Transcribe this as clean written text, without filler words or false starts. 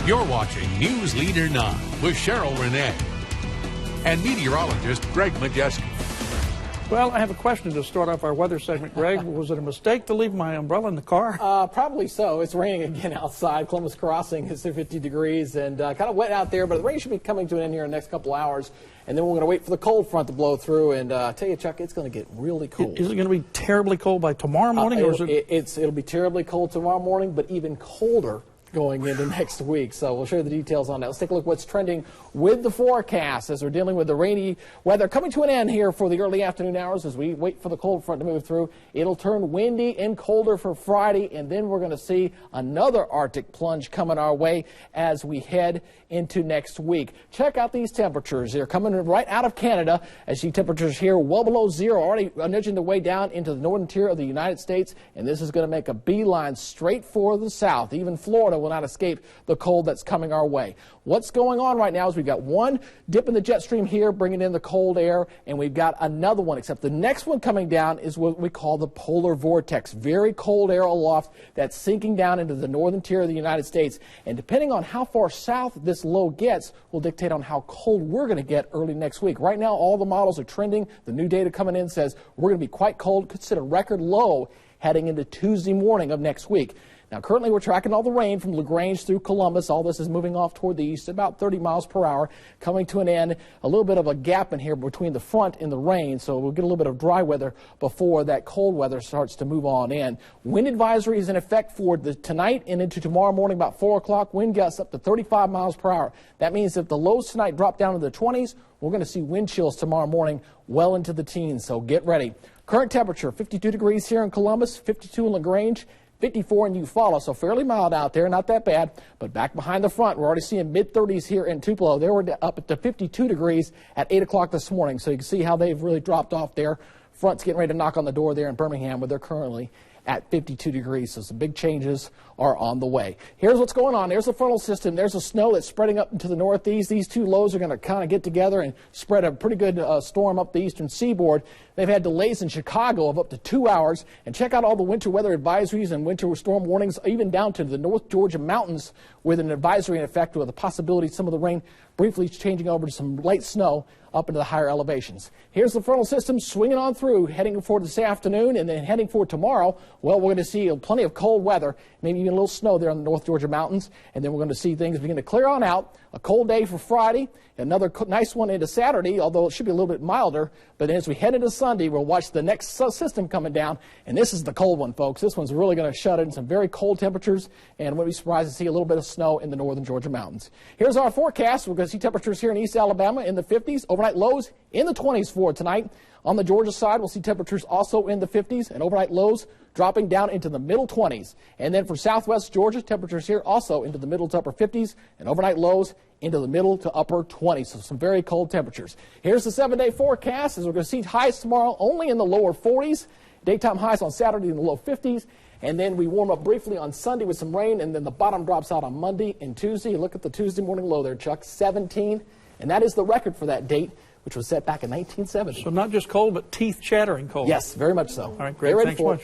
You're watching News Leader 9 with Cheryl Renee and meteorologist Greg Majeski. Well, I have a question to start off our weather segment, Greg. Was it a mistake to leave my umbrella in the car? Probably so. It's raining again outside. Columbus Crossing is 50 degrees and kind of wet out there, but the rain should be coming to an end here in the next couple hours. And then we're going to wait for the cold front to blow through. And I tell you, Chuck, it's going to get really cold. Is it going to be terribly cold by tomorrow morning? Or is it'll be terribly cold tomorrow morning, but even colder going into next week. So we'll show you the details on that. Let's take a look at what's trending with the forecast as we're dealing with the rainy weather coming to an end here for the early afternoon hours as we wait for the cold front to move through. It'll turn windy and colder for Friday, and then we're going to see another Arctic plunge coming our way as we head into next week. Check out these temperatures. They're coming right out of Canada. As you see temperatures here well below zero, already nudging the way down into the northern tier of the United States, and this is going to make a beeline straight for the south. Even Florida will not escape the cold that's coming our way. What's going on right now is we've got one dip in the jet stream here bringing in the cold air, and we've got another one, except the next one coming down is what we call the polar vortex. Very cold air aloft that's sinking down into the northern tier of the United States, and depending on how far south this low gets will dictate on how cold we're going to get early next week. Right now all the models are trending. The new data coming in says we're going to be quite cold, could set a record low heading into Tuesday morning of next week. Now, currently, we're tracking all the rain from LaGrange through Columbus. All this is moving off toward the east, about 30 miles per hour, coming to an end. A little bit of a gap in here between the front and the rain, so we'll get a little bit of dry weather before that cold weather starts to move on in. Wind advisory is in effect for tonight and into tomorrow morning about 4 o'clock. Wind gusts up to 35 miles per hour. That means if the lows tonight drop down to the 20s, we're going to see wind chills tomorrow morning well into the teens, so get ready. Current temperature, 52 degrees here in Columbus, 52 in LaGrange, 54 in Eufaula, so fairly mild out there, not that bad. But back behind the front, we're already seeing mid-30s here in Tupelo. They were up at 52 degrees at 8 o'clock this morning, so you can see how they've really dropped off there. Front's getting ready to knock on the door there in Birmingham, where they're currently at 52 degrees, so some big changes are on the way. Here's what's going on. There's the frontal system. There's the snow that's spreading up into the northeast. These two lows are going to kind of get together and spread a pretty good storm up the eastern seaboard. They've had delays in Chicago of up to 2 hours. And check out all the winter weather advisories and winter storm warnings, even down to the North Georgia mountains with an advisory in effect with the possibility of some of the rain briefly changing over to some light snow up into the higher elevations. Here's the frontal system swinging on through, heading for this afternoon, and then heading for tomorrow. Well, we're going to see plenty of cold weather, maybe even a little snow there on the North Georgia mountains, and then we're going to see things begin to clear on out. A cold day for Friday, another nice one into Saturday, although it should be a little bit milder. But as we head into Sunday, we'll watch the next system coming down, and this is the cold one, folks. This one's really going to shut in some very cold temperatures, and wouldn't be surprised to see a little bit of snow in the northern Georgia mountains. Here's our forecast. We're going to see temperatures here in East Alabama in the 50s, overnight lows in the 20s for tonight. On the Georgia side, we'll see temperatures also in the 50s and overnight lows dropping down into the middle 20s. And then for southwest Georgia, temperatures here also into the middle to upper 50s and overnight lows into the middle to upper 20s. So some very cold temperatures. Here's the 7-day forecast as we're going to see highs tomorrow only in the lower 40s. Daytime highs on Saturday in the low 50s. And then we warm up briefly on Sunday with some rain, and then the bottom drops out on Monday and Tuesday. Look at the Tuesday morning low there, Chuck, 17. And that is the record for that date, which was set back in 1970. So not just cold, but teeth-chattering cold. Yes, very much so. All right, great. Thanks so much.